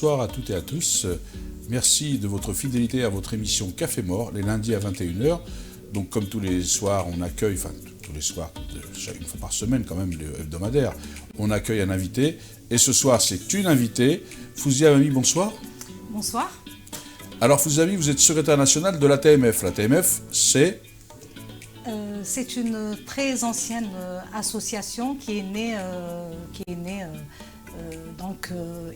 bonsoir à toutes et à tous. Merci de votre fidélité à votre émission Café Mort, les lundis à 21h. Donc comme tous les soirs, on accueille, enfin tous les soirs, une fois par semaine quand même, hebdomadaire, on accueille un invité. Et ce soir, c'est une invitée. Fouzia Amami, bonsoir. Bonsoir. Alors Fouzia Amami, vous êtes secrétaire nationale de l'ATMF. L'ATMF, c'est... C'est une très ancienne association qui est née,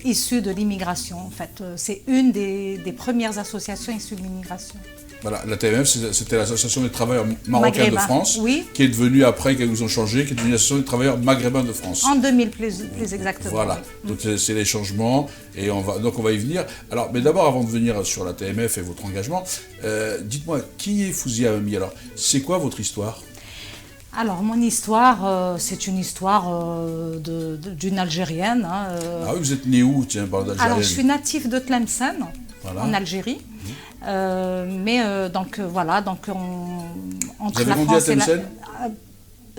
issue de l'immigration. En fait, c'est une des premières associations issues de l'immigration. Voilà, l'ATMF, c'était l'association des travailleurs marocains de France, oui. Qui est devenue après, qu'ils ont changé, qui est devenue l'association des travailleurs maghrébins de France. En 2000 plus exactement. Voilà, donc c'est les changements, et on va y venir. Alors, mais d'abord, avant de venir sur l'ATMF et votre engagement, dites-moi, qui est Fouzia Amami? Alors, c'est quoi votre histoire? Alors, mon histoire, c'est une histoire d'une Algérienne. Ah oui, vous êtes née où, tiens, par d'Algérienne? Alors, je suis native de Tlemcen, voilà. En Algérie. Voilà, donc entre vous avez la grandi à France et Tlemcen?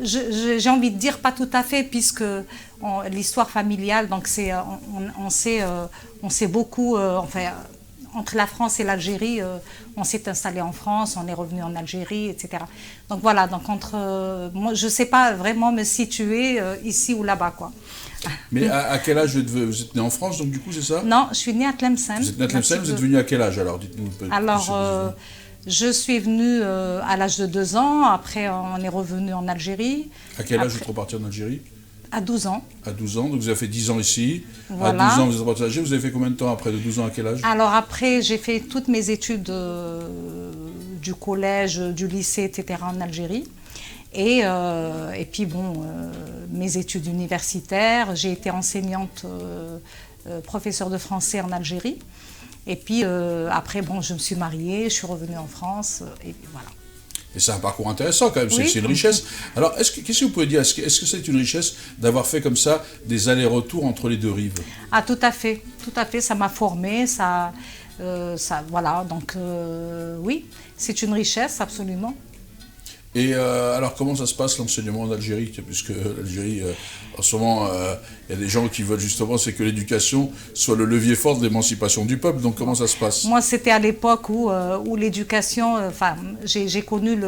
j'ai envie de dire pas tout à fait, puisque l'histoire familiale, donc on s'est beaucoup, entre la France et l'Algérie, on s'est installé en France, on est revenu en Algérie, etc. Donc voilà, donc moi je ne sais pas vraiment me situer ici ou là-bas, quoi. Mais à quel âge vous êtes né en France, donc du coup, c'est ça? Non, je suis née à Tlemcen. Vous êtes née à Tlemcen, vous êtes venue à quel âge alors? Dites-nous. Alors, je suis venue à l'âge de 2 ans, après on est revenu en Algérie. À quel âge vous êtes reparti en Algérie? À 12 ans. À 12 ans, donc vous avez fait 10 ans ici. Voilà. À 12 ans, vous êtes reparti en Algérie. Vous avez fait combien de temps après, de 12 ans à quel âge? Alors après, j'ai fait toutes mes études du collège, du lycée, etc. en Algérie. Et puis bon, mes études universitaires, j'ai été enseignante, professeure de français en Algérie. Et puis après, bon, je me suis mariée, je suis revenue en France, et voilà. Et c'est un parcours intéressant quand même, oui. C'est une richesse. Alors, qu'est-ce que vous pouvez dire? Est-ce que c'est une richesse d'avoir fait comme ça des allers-retours entre les deux rives? Ah, tout à fait, ça m'a formée, voilà, donc oui, c'est une richesse, absolument. Et alors, comment ça se passe l'enseignement en Algérie? Puisque l'Algérie, en ce moment, il y a des gens qui veulent justement, c'est que l'éducation soit le levier fort de l'émancipation du peuple. Donc, comment ça se passe? Moi, c'était à l'époque où l'éducation, j'ai connu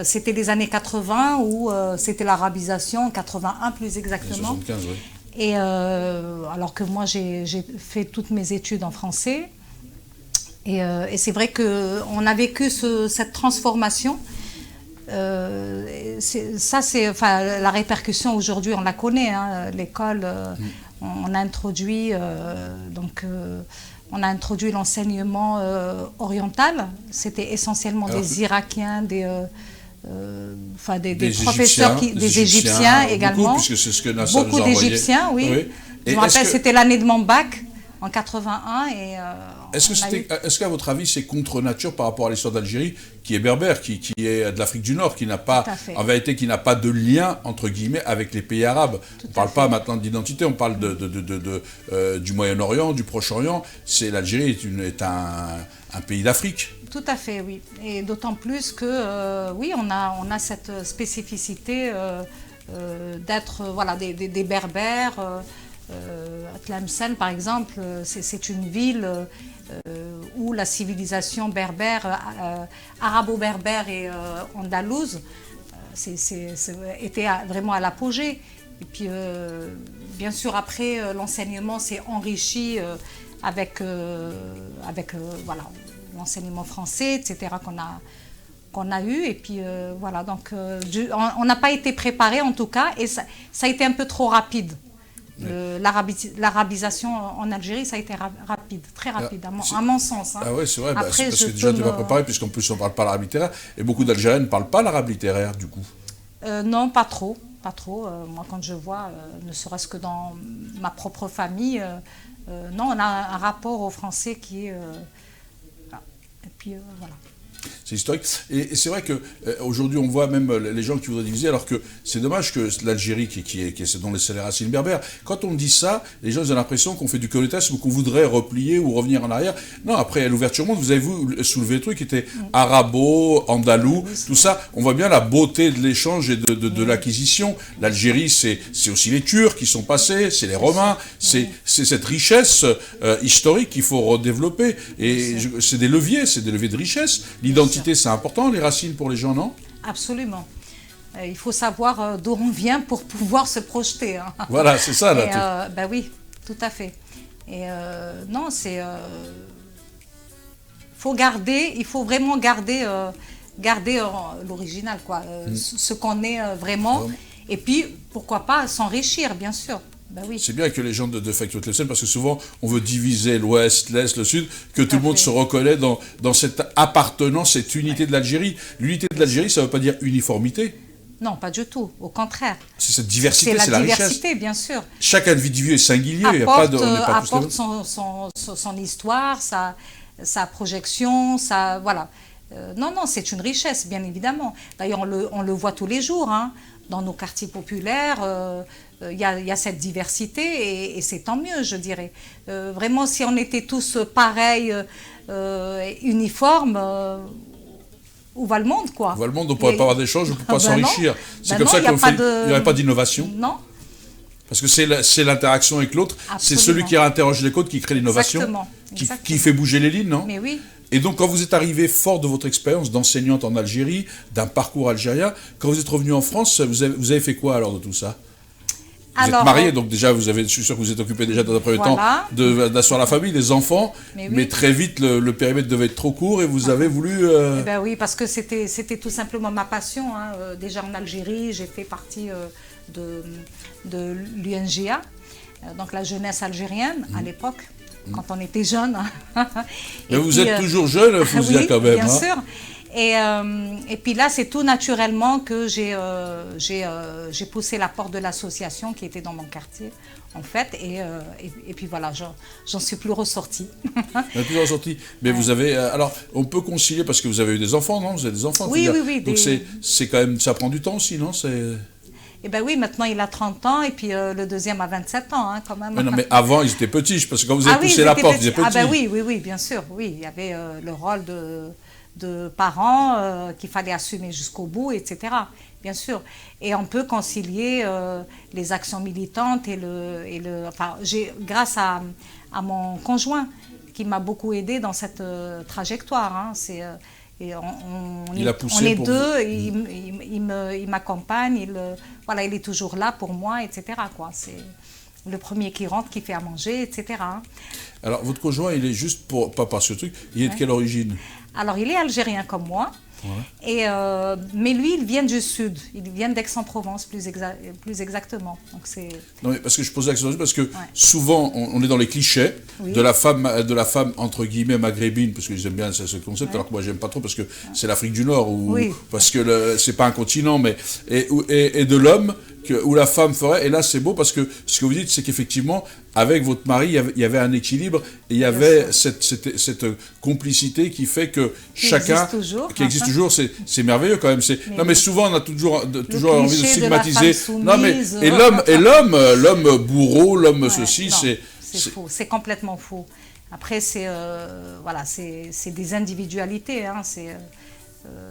c'était les années 80, où c'était l'arabisation, 81 plus exactement. 75, oui. Et alors que moi, j'ai fait toutes mes études en français. Et c'est vrai qu'on a vécu cette transformation. La répercussion aujourd'hui, on la connaît. Hein, l'école, on a introduit l'enseignement oriental. C'était essentiellement des Irakiens, des professeurs, des Égyptiens également. Beaucoup, puisque c'est ce que Nasser beaucoup d'Égyptiens, oui. Je me rappelle, c'était l'année de mon bac. En 81 Est-ce qu'à votre avis c'est contre nature par rapport à l'histoire d'Algérie qui est berbère, qui est de l'Afrique du Nord, qui n'a pas, en vérité, qui n'a pas de lien entre guillemets avec les pays arabes? On ne parle pas maintenant d'identité, on parle du Moyen-Orient, du Proche-Orient. L'Algérie est un pays d'Afrique. Tout à fait, oui. Et d'autant plus que oui, on a cette spécificité d'être des berbères. Tlemcen, par exemple, c'est une ville où la civilisation berbère, arabo-berbère et andalouse était vraiment à l'apogée. Et puis, bien sûr, après, l'enseignement s'est enrichi avec l'enseignement français, etc., qu'on a eu. Et puis, voilà, donc on n'a pas été préparé, en tout cas, et ça a été un peu trop rapide. L'arabisation en Algérie, ça a été rapide, très rapide, à mon sens. Hein. Ah oui, c'est vrai, après, parce que déjà, tu n'es pas préparé, puisqu'en plus, on ne parle pas l'arabe littéraire, et beaucoup d'Algériens ne parlent pas l'arabe littéraire, du coup. Non, pas trop. Moi, quand je vois, ne serait-ce que dans ma propre famille, non, on a un rapport au français qui est... et puis, voilà. c'est historique. Et c'est vrai qu'aujourd'hui, on voit même les gens qui voudraient diviser, alors que c'est dommage que l'Algérie, dont c'est les racines berbères, quand on dit ça, les gens ont l'impression qu'on fait du colonialisme ou qu'on voudrait replier ou revenir en arrière. Non, après l'ouverture au monde, vous avez soulevé le truc qui était arabo, andalou, tout ça. On voit bien la beauté de l'échange et de l'acquisition. L'Algérie, c'est aussi les Turcs qui sont passés, c'est les Romains, c'est cette richesse historique qu'il faut redévelopper. Et c'est des leviers de richesse. L'identité, c'est important, les racines pour les gens, non? Absolument. Il faut savoir d'où on vient pour pouvoir se projeter. Hein. Voilà, c'est ça. Là, ben oui, tout à fait. Et non, c'est... il faut vraiment garder l'original, quoi. Ce qu'on est vraiment. Et puis, pourquoi pas s'enrichir, bien sûr. Ben oui. C'est bien que les gens de Faculté Tlemcen, parce que souvent on veut diviser l'Ouest, l'Est, le Sud, que tout le monde se reconnaît dans cette appartenance, cette unité de l'Algérie. L'unité de l'Algérie, ça ne veut pas dire uniformité. Non, pas du tout, au contraire. C'est cette diversité, c'est la richesse. C'est la diversité, bien sûr. Chaque individu est singulier. Apporte son histoire, sa projection, voilà. Non, c'est une richesse, bien évidemment. D'ailleurs, on le voit tous les jours, hein. Dans nos quartiers populaires, il y a cette diversité et c'est tant mieux, je dirais. Vraiment, si on était tous pareils, uniformes, où va le monde, quoi? Où va le monde, on ne pourrait pas avoir d'échange, on ne peut pas s'enrichir. C'est comme ça qu'il n'y aurait pas d'innovation. Non. Parce que c'est l'interaction avec l'autre, c'est celui qui interroge les autres qui crée l'innovation, qui fait bouger les lignes, non? Mais oui. Et donc, quand vous êtes arrivé fort de votre expérience d'enseignante en Algérie, d'un parcours algérien, quand vous êtes revenu en France, vous avez fait quoi alors de tout ça? Vous êtes marié, donc déjà, je suis sûr que vous êtes occupé déjà dans un premier temps d'asseoir la famille, les enfants, mais très vite, le périmètre devait être trop court et vous avez voulu... Eh ben oui, parce que c'était tout simplement ma passion. Hein. Déjà en Algérie, j'ai fait partie de l'UNGA, donc la jeunesse algérienne à l'époque. Quand on était jeune. Mais vous êtes toujours jeune, Fouzia, quand même. Bien sûr. Et puis là, c'est tout naturellement que j'ai poussé la porte de l'association qui était dans mon quartier, en fait. Et puis voilà, j'en suis plus ressortie. Vous plus ressortie. Mais vous avez... alors, on peut concilier, parce que vous avez eu des enfants, non? Vous avez des enfants? Oui, oui. Donc c'est quand même... Ça prend du temps aussi, non? Eh bien oui, maintenant il a 30 ans et puis le deuxième a 27 ans, hein, quand même. Mais non, mais avant ils étaient petits, parce que quand vous avez poussé la porte, ils étaient petits. Ah ben oui, bien sûr, oui. Il y avait le rôle de parents qu'il fallait assumer jusqu'au bout, etc. Bien sûr. Et on peut concilier les actions militantes enfin, grâce à mon conjoint qui m'a beaucoup aidé dans cette trajectoire. Hein, et on est deux, il m'accompagne, voilà, il est toujours là pour moi, etc. quoi. C'est le premier qui rentre, qui fait à manger, etc. Alors, votre conjoint, il est juste, pas par ce truc, il est de quelle origine? Alors, il est algérien comme moi. Ouais. Mais lui, il vient du sud, il vient d'Aix-en-Provence plus exactement. Donc non, mais parce que je pose la question, parce que souvent on est dans les clichés de la femme entre guillemets maghrébine, parce que j'aime bien ce concept, alors que moi j'aime pas trop parce que c'est l'Afrique du Nord, parce que c'est pas un continent, mais et de l'homme où la femme ferait, et là c'est beau parce que ce que vous dites, c'est qu'effectivement, avec votre mari, il y avait un équilibre, et il y avait cette complicité qui fait que chacun, qui existe toujours, c'est merveilleux quand même. Non mais souvent on a toujours envie de stigmatiser. Non mais et l'homme bourreau, l'homme ceci, c'est faux, c'est complètement faux. Après voilà, c'est des individualités, hein,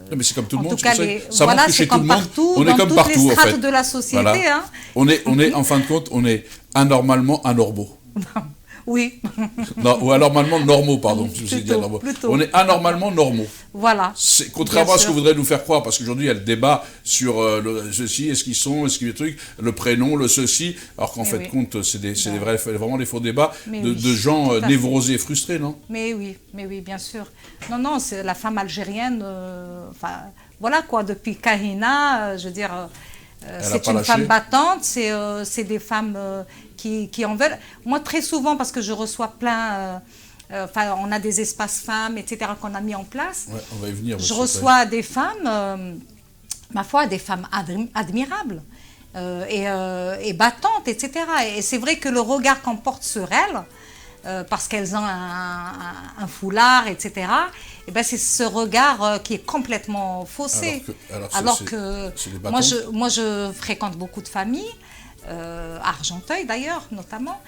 non, mais c'est comme tout le monde. En tout cas, ça montre que chez tout le monde, on est comme partout, en fait. De la société, voilà. Hein. On est, en fin de compte, on est anormalement anormaux. Oui. Non, ou anormalement normaux, pardon. On est anormalement normaux. Voilà. Contrairement à ce que voudrait nous faire croire, parce qu'aujourd'hui, il y a le débat sur ceci, est-ce qu'ils sont, est-ce qu'il y a des trucs, le prénom, le ceci, alors qu'en fait, compte, c'est vraiment des faux débats de gens névrosés et frustrés, non? Mais oui, bien sûr. Non, c'est la femme algérienne, enfin, voilà quoi, depuis Kahina, je veux dire... c'est une femme battante, c'est des femmes qui en veulent. Moi, très souvent, parce que je reçois plein... on a des espaces femmes, etc., qu'on a mis en place. Ouais, on va y venir. Je reçois des femmes, ma foi, des femmes admirables et battantes, etc. Et c'est vrai que le regard qu'on porte sur elles, parce qu'elles ont un foulard, etc. Et ben c'est ce regard qui est complètement faussé. Alors que moi je fréquente beaucoup de familles, à Argenteuil d'ailleurs notamment,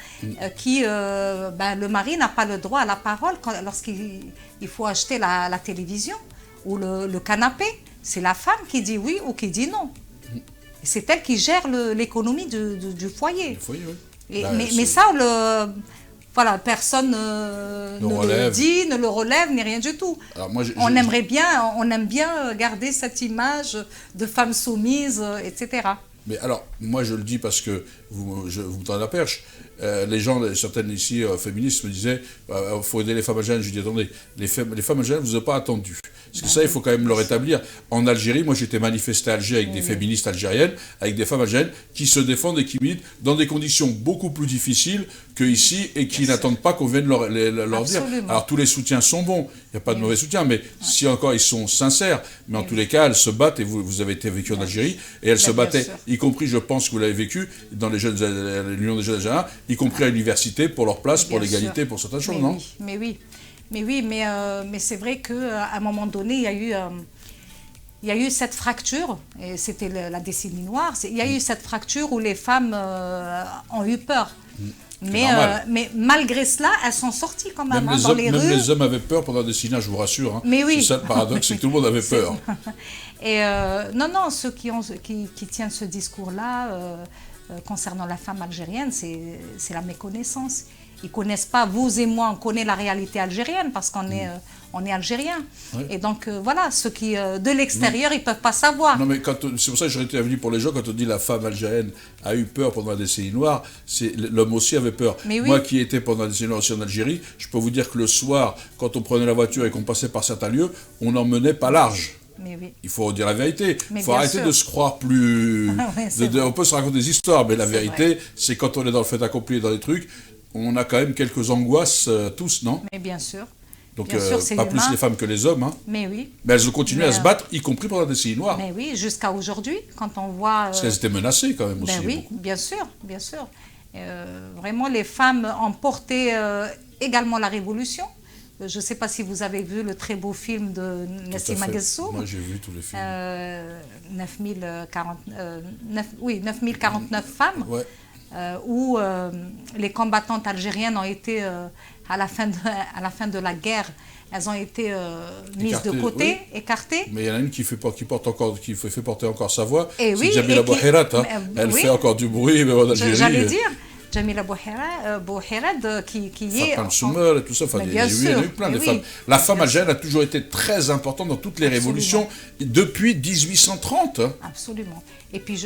qui le mari n'a pas le droit à la parole lorsqu'il faut acheter la télévision ou le canapé. C'est la femme qui dit oui ou qui dit non. C'est elle qui gère l'économie du foyer. Le foyer, oui. Mais ça, voilà, personne ne le dit, ne le relève, ni rien du tout. Alors moi, on aime bien garder cette image de femme soumise, etc. Mais alors, moi je le dis parce que vous tendez la perche. Les gens, certaines ici, féministes, me disaient il faut aider les femmes algériennes. Je dis attendez, les femmes algériennes, vous n'avez pas attendu. Parce que ça, il faut quand même le rétablir. En Algérie, moi j'étais manifesté à Alger avec des féministes algériennes, avec des femmes algériennes qui se défendent et qui militent dans des conditions beaucoup plus difficiles qu'ici et qui n'attendent pas qu'on vienne leur dire. Alors tous les soutiens sont bons, il n'y a pas de mauvais soutiens, mais si encore ils sont sincères. Mais en tous les cas, elles se battent, et vous avez été vécu en Algérie, et elles se battaient, y compris, je pense que vous l'avez vécu, dans l'Union des jeunes Algériens, y compris à l'université, pour leur place, pour l'égalité, pour certaines choses, non? Mais c'est vrai qu'à un moment donné, il y a eu cette fracture, et c'était la décennie noire, il y a eu cette fracture où les femmes ont eu peur. Mais malgré cela, elles sont sorties quand même dans les rues. Même les hommes avaient peur pendant la décennie, je vous rassure. Hein. Mais oui. C'est ça le paradoxe, c'est que tout le monde avait peur. Et non, ceux qui tiennent ce discours-là concernant la femme algérienne, c'est la méconnaissance. Ils ne connaissent pas, vous et moi, on connaît la réalité algérienne parce qu'on est algériens. Oui. Et donc, voilà, ceux qui, de l'extérieur, ils ne peuvent pas savoir. Non, mais c'est pour ça que j'aurais été venu pour les gens, quand on dit la femme algérienne a eu peur pendant la décennie noire, l'homme aussi avait peur. Oui. Moi qui étais pendant la décennie noire aussi en Algérie, je peux vous dire que le soir, quand on prenait la voiture et qu'on passait par certains lieux, on n'en menait pas large. Mais oui. Il faut dire la vérité. Il faut arrêter de se croire plus... on peut se raconter des histoires, mais la vérité, c'est quand on est dans le fait accompli, dans les trucs, on a quand même quelques angoisses, tous, non? Mais bien sûr. Donc, bien sûr, pas plus les femmes que les hommes. Hein. Mais oui. Mais elles ont continué à se battre, y compris pendant la décennie noire. Mais oui, jusqu'à aujourd'hui, quand on voit... Parce qu'elles étaient menacées quand même aussi. Oui, beaucoup. Bien sûr, bien sûr. Vraiment, les femmes ont porté également la révolution. Je ne sais pas si vous avez vu le très beau film de Nassima Guessou. Moi, j'ai vu tous les films. 9049 femmes. Ouais. Où les combattantes algériennes ont été, à la fin de la guerre, elles ont été mises de côté, écartées. Mais il y en a une qui fait porter encore sa voix, c'est Jamila Bouhirat. Elle fait encore du bruit, mais en Algérie... J'allais dire, Jamila Bouhirat, qui est... Fatima Soumer et tout ça, il y en a eu plein de femmes. La femme algérienne a toujours été très importante dans toutes les révolutions depuis 1830. Absolument. Et puis,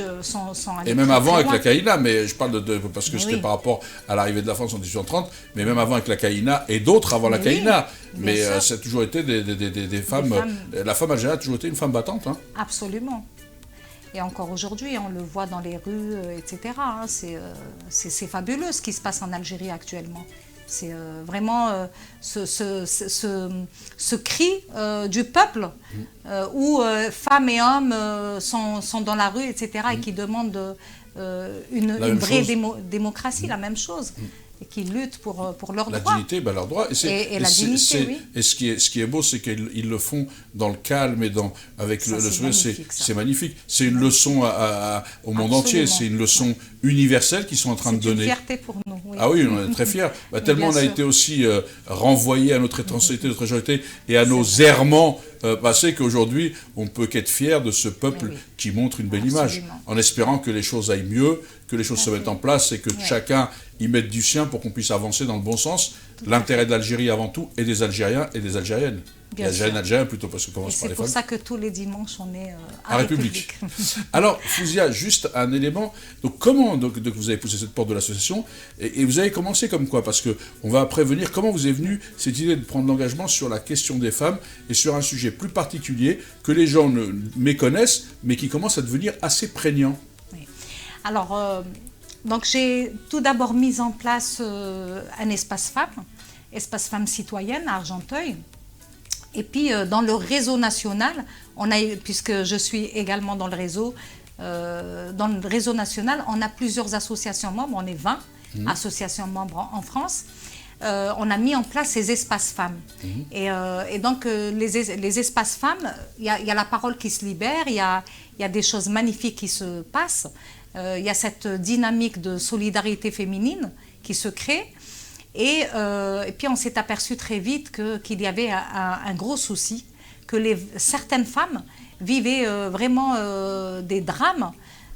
et même avant avec la Caïna, mais je parle parce que c'était par rapport à l'arrivée de la France en 1830, mais même avant avec la Caïna et d'autres avant la Caïna. Mais ça a toujours été des femmes. La femme algérienne a toujours été une femme battante. Hein. Absolument. Et encore aujourd'hui, on le voit dans les rues, etc. Hein. C'est fabuleux ce qui se passe en Algérie actuellement. C'est vraiment ce cri du peuple où femmes et hommes sont dans la rue, etc. et qui demandent une vraie démocratie, la même chose. Et qui luttent pour leurs droits. La dignité, leur droit. Et la dignité, oui. Et ce qui est beau, c'est qu'ils le font dans le calme et avec le sourire. C'est magnifique. C'est une leçon au monde entier. C'est une leçon universelle qu'ils sont en train de donner. C'est une fierté pour nous. Oui. Ah oui, on est très fiers. Tellement on a été aussi renvoyés à notre étrangeté, notre majorité et à nos errements passés qu'aujourd'hui, on ne peut qu'être fier de ce peuple qui montre une belle image. En espérant que les choses aillent mieux, que les choses se mettent en place et que chacun y mette du sien pour qu'on puisse avancer dans le bon sens. L'intérêt de l'Algérie avant tout et des Algériens et des Algériennes. Et Algériens plutôt, parce qu'on commence par les femmes. C'est pour ça que tous les dimanches, on est à République. Alors, Fouzia, juste un élément. Donc, comment vous avez poussé cette porte de l'association et vous avez commencé comme quoi? Parce qu'on va après venir, comment vous est venue cette idée de prendre l'engagement sur la question des femmes et sur un sujet plus particulier que les gens méconnaissent, mais qui commence à devenir assez prégnant? Oui. Alors, donc j'ai tout d'abord mis en place un espace femmes citoyennes à Argenteuil. Et puis dans le réseau national, puisque je suis également dans le réseau national, on a plusieurs associations membres, on est 20 associations membres en France. on a mis en place ces espaces femmes. Et donc, les espaces femmes, il y a la parole qui se libère, il y a des choses magnifiques qui se passent, il y a cette dynamique de solidarité féminine qui se crée. Et puis, on s'est aperçu très vite qu'il y avait un gros souci, que certaines femmes vivaient vraiment des drames.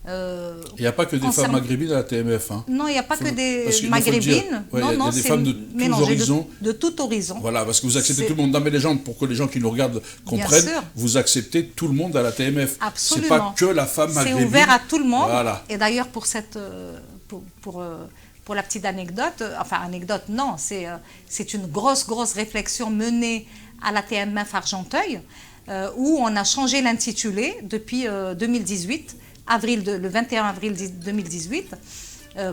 Il n'y a pas que des femmes maghrébines à la TMF. Hein. Non, il n'y a pas que des maghrébines. Il y a des femmes de tous horizons. De tout horizon. Voilà, parce que vous acceptez tout le monde. Non, mais pour que les gens qui nous regardent comprennent, vous acceptez tout le monde à la TMF. Absolument. C'est pas que la femme maghrébine. C'est ouvert à tout le monde. Voilà. Et d'ailleurs, pour la petite anecdote, non, c'est une grosse réflexion menée à la TMF Argenteuil, où on a changé l'intitulé depuis 2018. Le 21 avril 2018,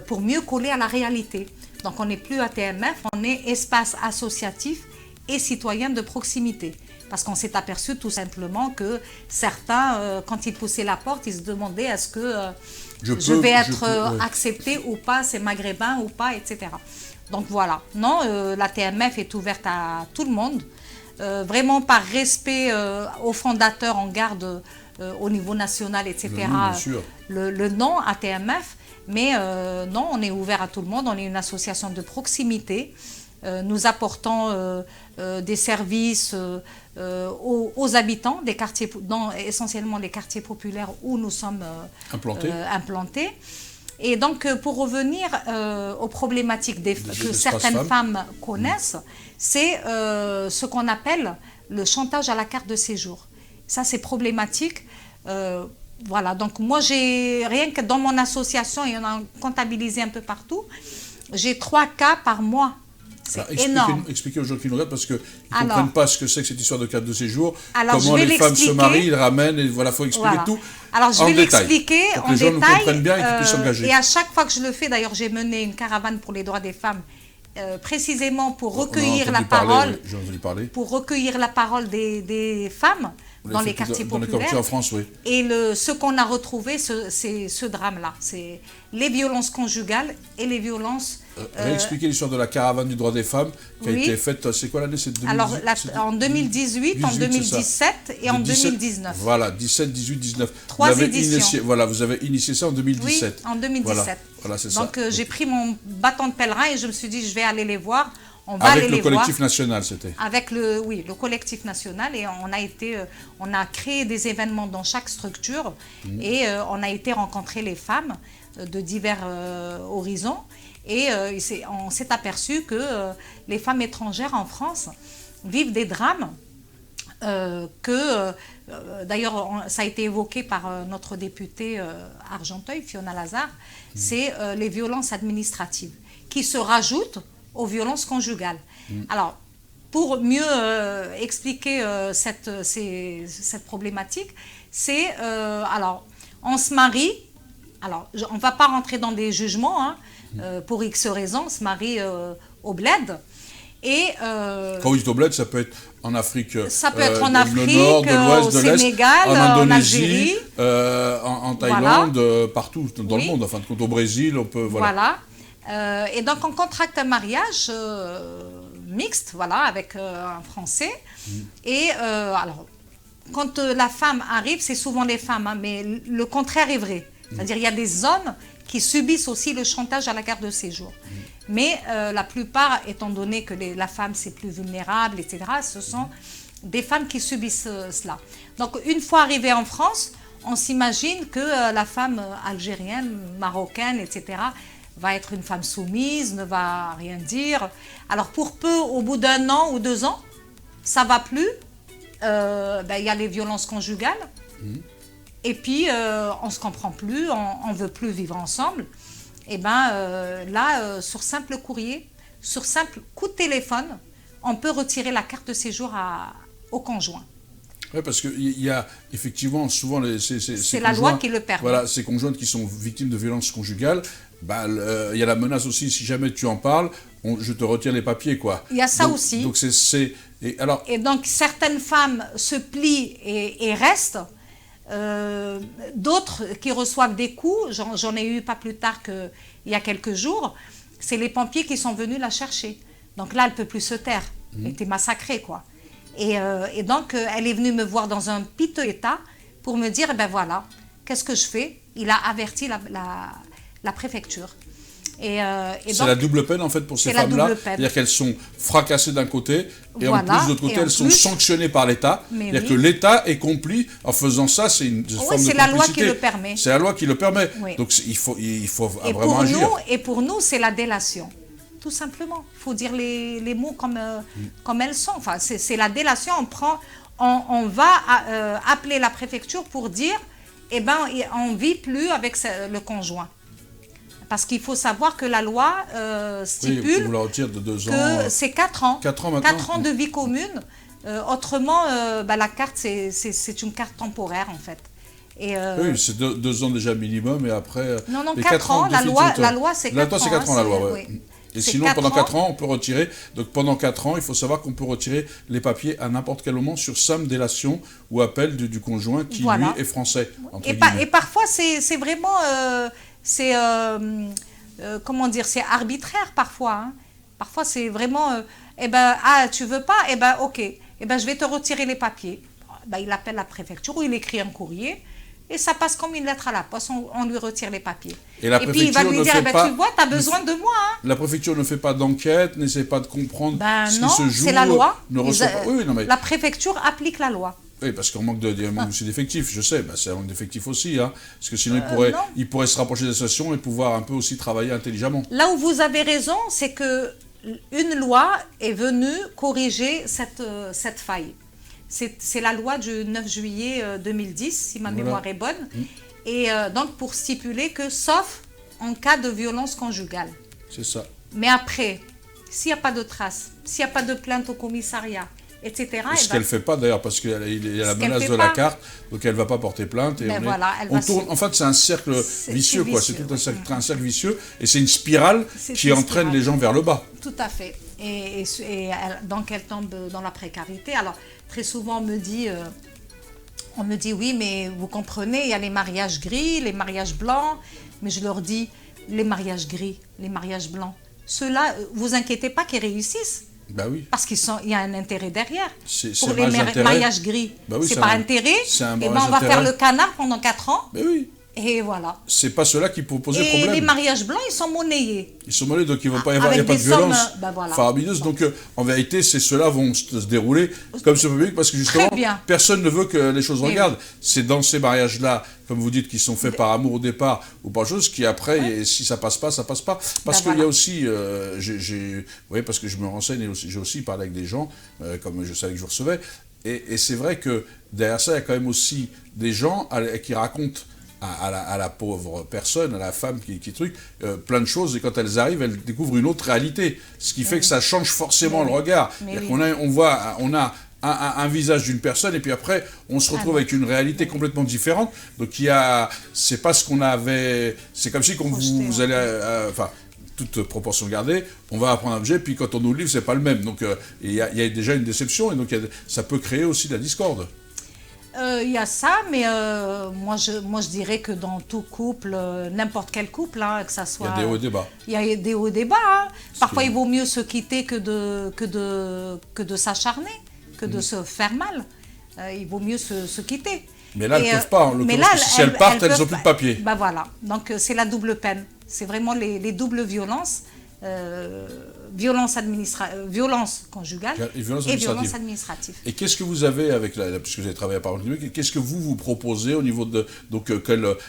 pour mieux coller à la réalité. Donc on n'est plus à TMF, on est espace associatif et citoyen de proximité. Parce qu'on s'est aperçu tout simplement que certains, quand ils poussaient la porte, ils se demandaient est-ce que je vais être accepté ou pas, c'est maghrébin ou pas, etc. Donc voilà, non, la TMF est ouverte à tout le monde, vraiment par respect aux fondateurs, on garde au niveau national, etc. Le nom à TMF, mais non, on est ouvert à tout le monde, on est une association de proximité. Nous apportons des services aux habitants des quartiers, essentiellement les quartiers populaires où nous sommes implantés. Et donc, pour revenir aux problématiques que certaines femmes connaissent, c'est ce qu'on appelle le chantage à la carte de séjour. Ça, c'est problématique. Voilà, donc moi, rien que dans mon association, et on a comptabilisé un peu partout, j'ai 3 cas par mois. C'est énorme. Expliquez aux gens qui nous regardent, parce qu'ils ne comprennent pas ce que c'est que cette histoire de carte de séjour, comment les femmes se marient, ils ramènent, et voilà, il faut expliquer tout. Alors, je vais l'expliquer en détail. Pour que les gens nous comprennent bien et qu'ils puissent s'engager. Et à chaque fois que je le fais, d'ailleurs, j'ai mené une caravane pour les droits des femmes, précisément pour recueillir la parole, pour recueillir la parole des femmes dans les quartiers populaires. Dans les quartiers en France, oui. Et ce qu'on a retrouvé, c'est ce drame-là. C'est les violences conjugales et les violences... Réexpliquer l'histoire de la caravane du droit des femmes qui a été faite, c'est quoi l'année? Alors, en 2018, en 2017 et en 2019. Voilà, 17, 18, 19. 3 éditions. Vous avez initié ça en 2017. Oui, en 2017. Voilà, c'est ça. Donc, j'ai pris mon bâton de pèlerin et je me suis dit, je vais aller les voir. Avec le collectif national, c'était. Avec le collectif national, et on a créé des événements dans chaque structure et on a été rencontrer les femmes de divers horizons, et on s'est aperçu que les femmes étrangères en France vivent des drames d'ailleurs ça a été évoqué par notre députée Argenteuil, Fiona Lazare, c'est les violences administratives qui se rajoutent aux violences conjugales. Alors, pour mieux expliquer cette problématique, c'est, alors, on se marie, alors, on ne va pas rentrer dans des jugements, pour X raisons, on se marie au bled. Et, quand vous dites au bled, ça peut être en Afrique, ça peut être en Afrique, le nord, de l'ouest, de l'est, Sénégal, en en Indonésie, Algérie, en Thaïlande, partout dans le monde, en fin de compte, au Brésil, on peut... Voilà. Et donc, on contracte un mariage mixte, voilà, avec un Français. Et alors, quand la femme arrive, c'est souvent les femmes, mais le contraire est vrai. C'est-à-dire, il y a des hommes qui subissent aussi le chantage à la carte de séjour. Mais la plupart, étant donné que la femme, c'est plus vulnérable, etc., ce sont des femmes qui subissent cela. Donc, une fois arrivée en France, on s'imagine que la femme algérienne, marocaine, etc., va être une femme soumise, ne va rien dire. Alors pour peu, au bout d'1 an ou 2 ans, ça ne va plus. Y a les violences conjugales. Et puis, on ne se comprend plus, on ne veut plus vivre ensemble. Et là, sur simple courrier, sur simple coup de téléphone, on peut retirer la carte de séjour au conjoint. Oui, parce qu'il y a effectivement souvent... C'est la loi qui le permet. Voilà, ces conjointes qui sont victimes de violences conjugales, il y a la menace aussi, si jamais tu en parles, je te retire les papiers, quoi. Il y a ça aussi. Donc et donc certaines femmes se plient et restent. D'autres qui reçoivent des coups, j'en ai eu pas plus tard qu'il y a quelques jours, c'est les pompiers qui sont venus la chercher. Donc là, elle ne peut plus se taire. Elle était massacrée, quoi. Et donc, elle est venue me voir dans un piteux état pour me dire, eh ben voilà, qu'est-ce que je fais? Il a averti la préfecture. C'est la double peine en fait pour ces femmes-là, c'est-à-dire qu'elles sont fracassées d'un côté et en plus de l'autre côté elles sont sanctionnées par l'État, c'est-à-dire que l'État est complice en faisant ça, c'est une forme de complicité. C'est la loi qui le permet. C'est la loi qui le permet, donc il faut vraiment agir. Et pour nous, c'est la délation, tout simplement. Il faut dire les mots comme elles sont. Enfin, c'est la délation. On va appeler la préfecture pour dire, eh ben, on ne vit plus avec le conjoint. Parce qu'il faut savoir que la loi stipule que c'est 4 ans. 4 ans de vie commune. Autrement, la carte, c'est une carte temporaire, en fait. Oui, c'est 2 ans déjà minimum, et après... Non, 4 ans, la loi c'est 4 ans. La loi, c'est 4 ans, la loi, oui. Et sinon, pendant 4 ans, on peut retirer... Donc, pendant 4 ans, il faut savoir qu'on peut retirer les papiers à n'importe quel moment sur simple délation ou appel du conjoint qui, lui, est français, et parfois, c'est vraiment... comment dire, c'est arbitraire parfois. Hein. Parfois, c'est vraiment, tu veux pas, ok, je vais te retirer les papiers. Il appelle la préfecture ou il écrit un courrier et ça passe comme une lettre à la poste, on lui retire les papiers. Et puis il va lui dire, tu vois, tu as besoin de moi. Hein. La préfecture ne fait pas d'enquête, n'essaie pas de comprendre ce qui se joue. C'est la loi. La préfecture applique la loi. Oui, parce qu'en manque d'effectifs, je sais, c'est un manque d'effectifs aussi, hein, parce que sinon il pourrait se rapprocher des associations et pouvoir un peu aussi travailler intelligemment. Là où vous avez raison, c'est que une loi est venue corriger cette faille. C'est la loi du 9 juillet 2010, si ma mémoire est bonne, et donc pour stipuler que sauf en cas de violence conjugale. C'est ça. Mais après, s'il n'y a pas de traces, s'il n'y a pas de plainte au commissariat, etc. Ce qu'elle ne fait pas d'ailleurs, parce qu'il y a la menace de la carte, donc elle ne va pas porter plainte. Et on tourne. En fait, c'est un cercle vicieux, quoi. C'est tout un cercle vicieux, et c'est une spirale qui entraîne les gens vers le bas. Tout à fait. Et donc elle tombe dans la précarité. Alors, très souvent, on me dit oui, mais vous comprenez, il y a les mariages gris, les mariages blancs. Mais je leur dis, les mariages gris, les mariages blancs, ceux-là, vous inquiétez pas qu'ils réussissent. Ben oui. Parce qu'il y a un intérêt derrière. Pour les mariages gris, c'est par intérêt. Et on va faire le canard pendant 4 ans. Ben oui. Et voilà. C'est pas cela qui peut poser problème. Et les mariages blancs, ils sont monnayés. Ils sont monnayés, donc il ne va pas y avoir de violence faramineuse. Donc en vérité, ceux-là vont se dérouler comme ce public, parce que justement, personne ne veut que les choses regardent. C'est dans ces mariages-là, comme vous dites, qui sont faits par amour au départ ou par chose, qui après, si ça passe pas, ça passe pas. Parce qu'il y a aussi, parce que je me renseigne, j'ai aussi parlé avec des gens, comme je savais que je recevais, et c'est vrai que derrière ça, il y a quand même aussi des gens qui racontent à la pauvre personne, à la femme qui truc, plein de choses, et quand elles arrivent, elles découvrent une autre réalité. Ce qui fait que ça change forcément le regard. On a un visage d'une personne, et puis après, on se retrouve avec une réalité complètement différente. Donc c'est pas ce qu'on avait, c'est comme si quand vous allez, toute proportion gardée, on va apprendre un objet, puis quand on nous le livre, c'est pas le même. Donc il y a déjà une déception, et donc ça peut créer aussi de la discorde. Il y a ça, mais moi je dirais que dans tout couple, n'importe quel couple, que ça soit... Il y a des hauts et des bas. Il y a des hauts et des bas. Hein. Parfois, il vaut mieux se quitter que de s'acharner, que de se faire mal. Il vaut mieux se quitter. Mais là, elles ne peuvent pas. Si elles partent, elles n'ont plus de papier. Voilà. Donc, c'est la double peine. C'est vraiment les doubles violences. Violence conjugale et violence administrative. Et qu'est-ce que vous avez puisque vous avez travaillé à Parole publique, qu'est-ce que vous proposez au niveau de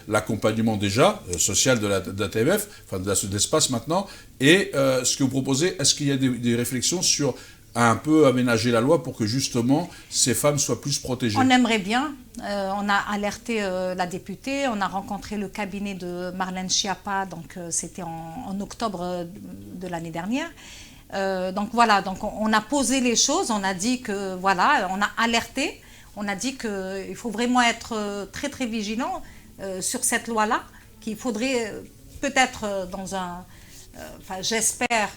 l'accompagnement déjà social de la TMF, enfin de l'espace maintenant, et ce que vous proposez, est-ce qu'il y a des réflexions sur un peu aménager la loi pour que justement ces femmes soient plus protégées? On aimerait bien. On a alerté la députée, on a rencontré le cabinet de Marlène Schiappa, donc c'était en octobre de l'année dernière. Donc voilà, donc on a posé les choses, on a dit que voilà, on a alerté, on a dit qu'il faut vraiment être très très vigilant sur cette loi-là, qu'il faudrait peut-être j'espère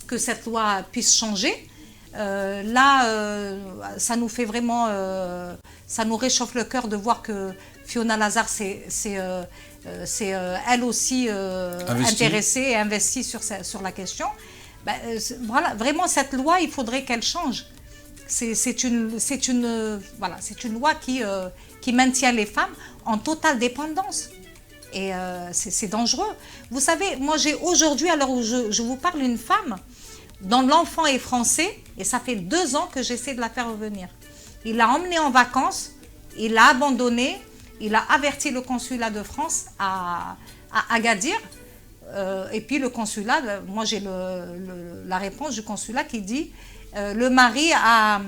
que cette loi puisse changer. Ça nous fait vraiment, ça nous réchauffe le cœur de voir que Fiona Lazare c'est elle aussi intéressée et investie sur la question. Voilà, vraiment, cette loi, il faudrait qu'elle change. C'est une loi qui maintient les femmes en totale dépendance. Et c'est dangereux. Vous savez, moi j'ai aujourd'hui, à l'heure où je vous parle, une femme dont l'enfant est français, et ça fait 2 ans que j'essaie de la faire revenir. Il l'a emmenée en vacances, il l'a abandonnée, il a averti le consulat de France à Agadir. Et puis le consulat, moi j'ai la réponse du consulat qui dit le mari a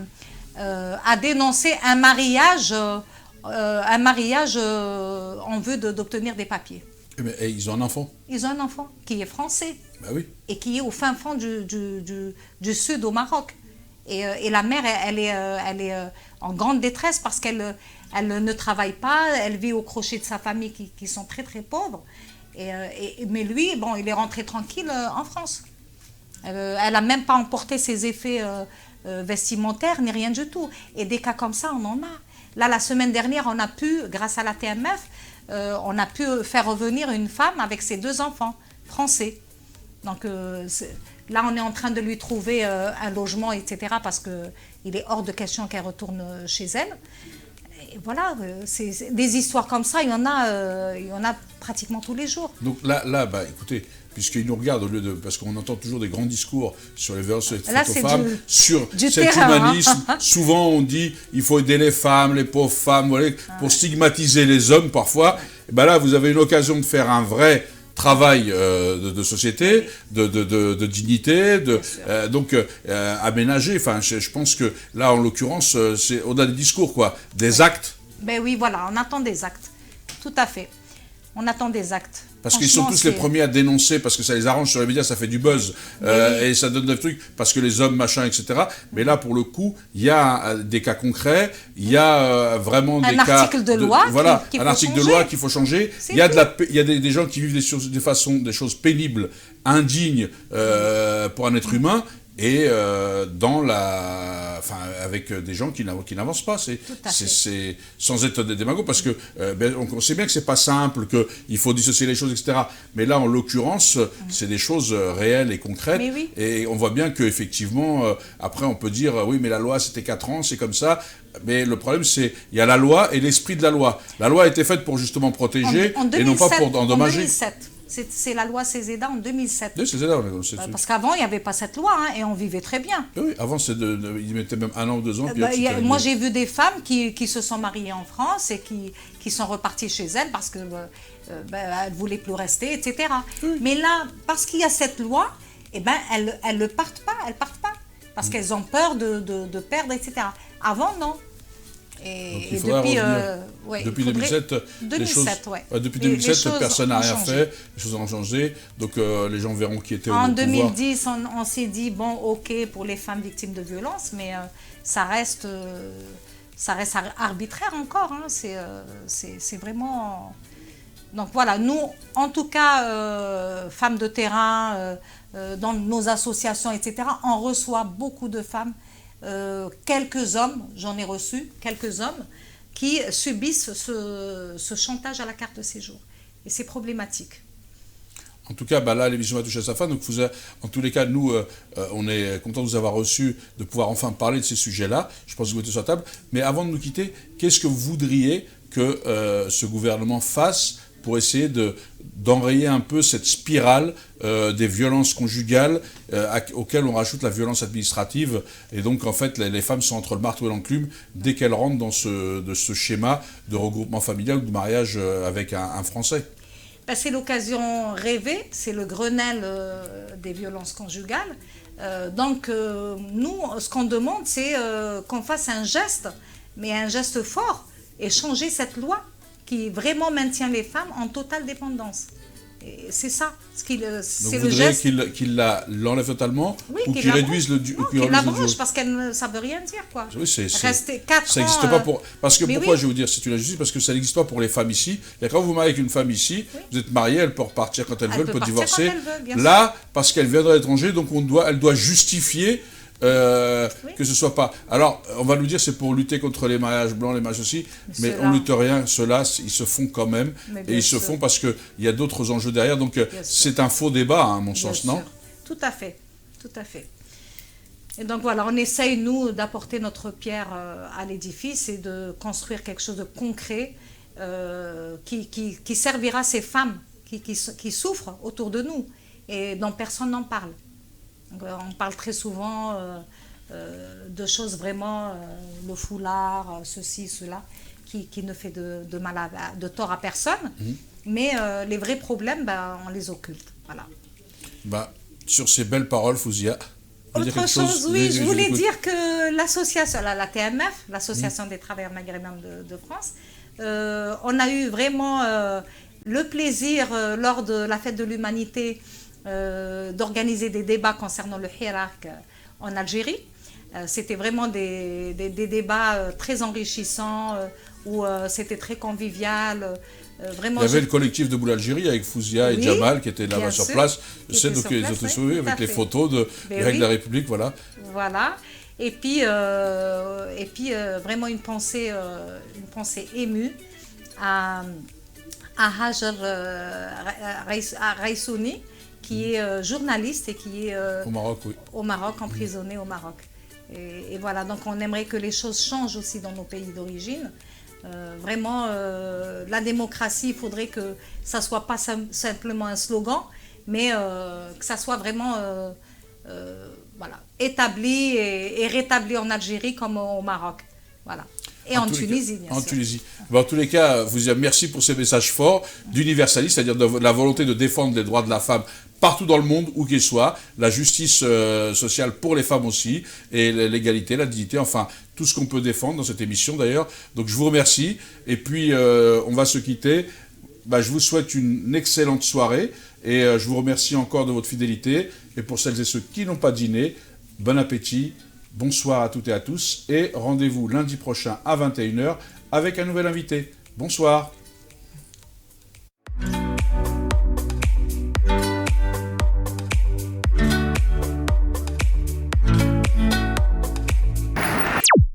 dénoncé un mariage en vue d'obtenir des papiers. Et ils ont un enfant? Ils ont un enfant qui est français. Ben oui. Et qui est au fin fond du sud au Maroc. Et la mère, elle est en grande détresse parce qu'elle ne travaille pas, elle vit au crochet de sa famille qui sont très très pauvres. Mais lui, bon, il est rentré tranquille en France. Elle n'a même pas emporté ses effets vestimentaires ni rien du tout. Et des cas comme ça, on en a. Là, la semaine dernière, on a pu, grâce à la TMF, on a pu faire revenir une femme avec ses 2 enfants français. Donc là, on est en train de lui trouver un logement, etc. parce qu'il est hors de question qu'elle retourne chez elle. Et voilà, des histoires comme ça, il y en a pratiquement tous les jours. Donc là écoutez, puisqu'ils nous regardent, parce qu'on entend toujours des grands discours sur les violences faites aux femmes, sur cet humanisme, souvent on dit il faut aider les femmes, les pauvres femmes, voilà, pour stigmatiser les hommes parfois. Et ben là, vous avez une occasion de faire un vrai travail de société, de dignité, donc aménager. Enfin, je pense que là, en l'occurrence, c'est au-delà des discours, quoi, des actes. Ben oui, voilà, on attend des actes, tout à fait. On attend des actes. Parce qu'ils sont tous les premiers à dénoncer, parce que ça les arrange sur les médias, ça fait du buzz, et ça donne des trucs, parce que les hommes, machin, etc. Mais là, pour le coup, il y a des cas concrets, il y a vraiment des cas... Un article de loi un article de loi qu'il faut changer. Il y a, des gens qui vivent des choses pénibles, indignes pour un être humain, et avec des gens qui n'avancent pas, c'est sans être des démagogues, parce que on sait bien que c'est pas simple, qu'il faut dissocier les choses, etc. Mais là, en l'occurrence, c'est des choses réelles et concrètes, oui. Et on voit bien qu'effectivement, après on peut dire oui, mais la loi c'était 4 ans, c'est comme ça. Mais le problème, c'est il y a la loi et l'esprit de la loi. La loi a été faite pour justement protéger et non pas pour endommager. En 2007. C'est la loi Cézeda en 2007. Oui, Cézeda, parce qu'avant, il n'y avait pas cette loi, hein, et on vivait très bien. Oui, avant, ils mettaient même 1 an ou 2 ans. Moi, j'ai vu des femmes qui se sont mariées en France et qui sont reparties chez elles parce qu'elles ne voulaient plus rester, etc. Oui. Mais là, parce qu'il y a cette loi, elles ne partent pas. Elles partent pas. Parce qu'elles ont peur de perdre, etc. Avant, non. Et depuis 2007, depuis 2007, personne n'a rien fait, les choses ont changé, donc les gens verront qui était au pouvoir. En 2010, on s'est dit, bon, ok, pour les femmes victimes de violences, mais ça reste arbitraire encore, hein, c'est vraiment... Donc voilà, nous, en tout cas, femmes de terrain, dans nos associations, etc., on reçoit beaucoup de femmes. Quelques hommes, j'en ai reçu quelques hommes qui subissent ce chantage à la carte de séjour. Et c'est problématique. En tout cas, là, l'émission va toucher à sa fin. Donc, en tous les cas, nous, on est contents de vous avoir reçus, de pouvoir enfin parler de ces sujets-là. Je pense que vous êtes sur la table. Mais avant de nous quitter, qu'est-ce que vous voudriez que ce gouvernement fasse pour essayer d'enrayer un peu cette spirale des violences conjugales auxquelles on rajoute la violence administrative. Et donc, en fait, les femmes sont entre le marteau et l'enclume dès qu'elles rentrent dans ce schéma de regroupement familial ou de mariage avec un Français. C'est l'occasion rêvée, c'est le Grenelle des violences conjugales. Donc, nous, ce qu'on demande, c'est qu'on fasse un geste, mais un geste fort, et changer cette loi qui vraiment maintient les femmes en totale dépendance. C'est ça. Donc vous voudriez qu'il l'enlève totalement, oui, ou qu'il réduise le... Non, qu'il l'abroge, parce que ça ne veut rien dire, quoi. Oui, rester 4 ans... Ça n'existe pas pour... Parce que pourquoi, je vais vous dire, c'est une injustice, parce que ça n'existe pas pour les femmes ici. Et quand vous mariez avec une femme ici, vous êtes marié, elle peut repartir quand elle veut, elle peut divorcer. Là, parce qu'elle vient de l'étranger, donc elle doit justifier que ce soit pas... Alors, on va nous dire c'est pour lutter contre les mariages blancs, les mariages aussi, mais on ne lutte rien. Ceux-là, ils se font quand même, et ils se font parce qu'il y a d'autres enjeux derrière. Donc, c'est un faux débat, hein, à mon sens, non ? Tout à fait. tout à fait. Et donc voilà, on essaye, nous, d'apporter notre pierre à l'édifice et de construire quelque chose de concret qui servira ces femmes qui souffrent autour de nous et dont personne n'en parle. Donc, on parle très souvent de choses vraiment, le foulard, ceci, cela, qui ne fait de mal de tort à personne, mais les vrais problèmes, on les occulte. Voilà. Sur ces belles paroles, Fouzia. Autre chose, oui, je voulais dire que l'association, la TMF, l'Association des travailleurs maghrébins de France, on a eu vraiment le plaisir, lors de la fête de l'humanité, d'organiser des débats concernant le hirak en Algérie. C'était vraiment des débats très enrichissants, où c'était très convivial. Vraiment, il y avait le collectif de Boule Algérie avec Fouzia et Jamal qui étaient là-bas sur place. Je sais, donc ils ont été sauvés avec les photos des règles de la République, voilà. Voilà. Et puis vraiment une pensée émue à Hajar Raisouni, qui est journaliste et qui est au Maroc, oui. Au Maroc, emprisonné au Maroc. Et voilà, donc on aimerait que les choses changent aussi dans nos pays d'origine. Vraiment, la démocratie, il faudrait que ça ne soit pas simplement un slogan, mais que ça soit vraiment voilà, établi et rétabli en Algérie comme au Maroc. Voilà. Et en Tunisie, bien sûr. En Tunisie. En tous les cas, merci pour ces messages forts d'universalisme, c'est-à-dire de la volonté de défendre les droits de la femme partout dans le monde, où qu'il soit, la justice sociale pour les femmes aussi, et l'égalité, la dignité, enfin, tout ce qu'on peut défendre dans cette émission d'ailleurs. Donc je vous remercie, et puis on va se quitter. Je vous souhaite une excellente soirée, et je vous remercie encore de votre fidélité, et pour celles et ceux qui n'ont pas dîné, bon appétit, bonsoir à toutes et à tous, et rendez-vous lundi prochain à 21 h avec un nouvel invité. Bonsoir.